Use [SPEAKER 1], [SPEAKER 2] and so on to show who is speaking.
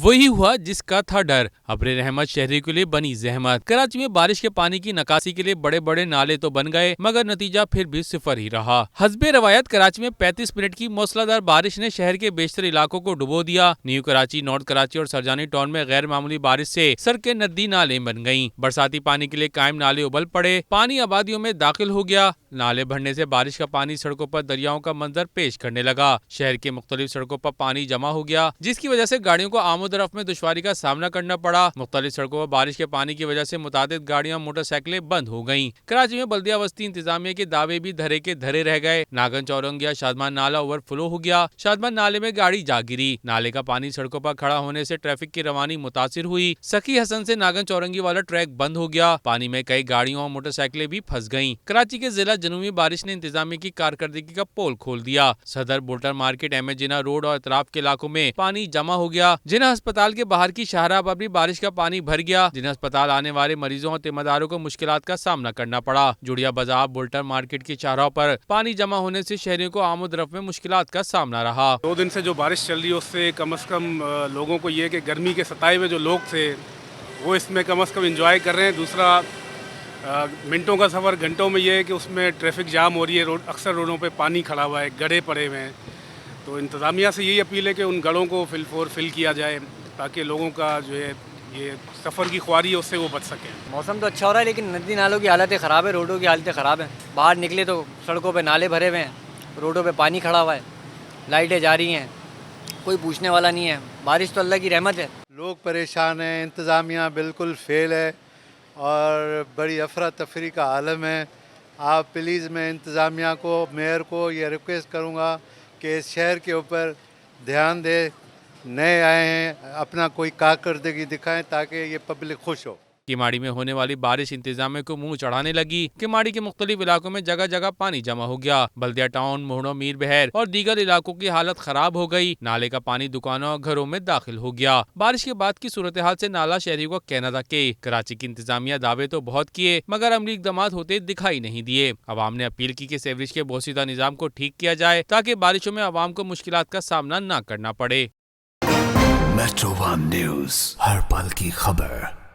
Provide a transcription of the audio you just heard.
[SPEAKER 1] وہی ہوا جس کا تھا ڈر۔ ابر رحمت شہری کے لیے بنی زحمت۔ کراچی میں بارش کے پانی کی نکاسی کے لیے بڑے بڑے نالے تو بن گئے مگر نتیجہ پھر بھی صفر ہی رہا۔ حسب روایت کراچی میں 35 منٹ کی موسلادھار بارش نے شہر کے بیشتر علاقوں کو ڈبو دیا۔ نیو کراچی، نارتھ کراچی اور سرجانی ٹاؤن میں غیر معمولی بارش سے سڑکیں ندی نالے بن گئیں۔ برساتی پانی کے لیے قائم نالے ابل پڑے، پانی آبادیوں میں داخل ہو گیا۔ نالے بھرنے سے بارش کا پانی سڑکوں پر دریاؤں کا منظر پیش کرنے لگا۔ شہر کے مختلف سڑکوں پر پانی جمع ہو گیا جس کی وجہ سے گاڑیوں کو آمد و رفت میں دشواری کا سامنا کرنا پڑا۔ مختلف سڑکوں پر بارش کے پانی کی وجہ سے متعدد گاڑیاں موٹر سائیکلیں بند ہو گئیں۔ کراچی میں بلدیہ وسطی انتظامیہ کے دعوے بھی دھرے کے دھرے رہ گئے۔ ناگن چورنگیا شادمان نالہ اوور فلو ہو گیا۔ شادمان نالے میں گاڑی جا گری۔ نالے کا پانی سڑکوں پر کھڑا ہونے سے ٹریفک کی روانی متاثر ہوئی۔ سخی حسن سے ناگن چورنگی والا ٹریک بند ہو گیا۔ پانی میں کئی گاڑیوں اور موٹر سائیکلیں بھی پھنس گئیں۔ کراچی کے ضلع جنوبی بارش نے انتظامیہ کی کارکردگی کا پول کھول دیا۔ صدر بولٹر مارکیٹ، احمد جناح روڈ اور اطراف کے علاقوں میں پانی جمع ہو گیا۔ جناح ہسپتال کے باہر کی شاہراہ پر بھی بارش کا پانی بھر گیا۔ جناح ہسپتال آنے والے مریضوں اور تیمارداروں کو مشکلات کا سامنا کرنا پڑا۔ جوڑیا بازار، بولٹر مارکیٹ کی شاہراہوں پر پانی جمع ہونے سے شہریوں کو آمد و رفت میں مشکلات کا سامنا رہا۔
[SPEAKER 2] 2 دن سے جو بارش چل رہی ہے اس سے کم از کم لوگوں کو یہ کہ گرمی کے ستائے ہوئے جو لوگ تھے وہ اس میں کم از کم انجوائے کر رہے ہیں۔ دوسرا منٹوں کا سفر گھنٹوں میں یہ ہے کہ اس میں ٹریفک جام ہو رہی ہے، اکثر روڈوں پہ پانی کھڑا ہوا ہے، گڑھے پڑے ہوئے ہیں۔ تو انتظامیہ سے یہی اپیل ہے کہ ان گڑھوں کو فل کیا جائے تاکہ لوگوں کا جو ہے یہ سفر کی خواری ہے اس سے وہ بچ سکیں۔
[SPEAKER 3] موسم تو اچھا ہو رہا ہے لیکن ندی نالوں کی حالتیں خراب ہے، روڈوں کی حالتیں خراب ہیں۔ باہر نکلے تو سڑکوں پہ نالے بھرے ہوئے ہیں، روڈوں پہ پانی کھڑا ہوا ہے، لائٹیں جا رہی ہیں، کوئی پوچھنے والا نہیں ہے۔ بارش تو اللہ کی رحمت ہے۔
[SPEAKER 4] لوگ پریشان ہیں، انتظامیہ بالکل فیل ہے اور بڑی افراتفری کا عالم ہے۔ آپ پلیز میں انتظامیہ کو، میئر کو یہ ریکویسٹ کروں گا کہ اس شہر کے اوپر دھیان دے، نئے آئے ہیں، اپنا کوئی کارکردگی دکھائیں تاکہ یہ پبلک خوش ہو۔
[SPEAKER 1] کیماڑی میں ہونے والی بارش انتظامیہ کو منہ چڑھانے لگی۔ کیماڑی کے مختلف علاقوں میں جگہ جگہ پانی جمع ہو گیا۔ بلدیہ ٹاؤن، موہڑوں، میر بہر اور دیگر علاقوں کی حالت خراب ہو گئی۔ نالے کا پانی دکانوں اور گھروں میں داخل ہو گیا۔ بارش کے بعد کی صورتحال سے نالہ شہریوں کو کہنا تھا کہ کراچی کی انتظامیہ دعوے تو بہت کیے مگر عملی اقدامات ہوتے دکھائی نہیں دیے۔ عوام نے اپیل کی کہ سیوریج کے بوسیدہ نظام کو ٹھیک کیا جائے تاکہ بارشوں میں عوام کو مشکلات کا سامنا نہ کرنا پڑے۔
[SPEAKER 5] میٹرو ون نیوز، ہر پل کی خبر۔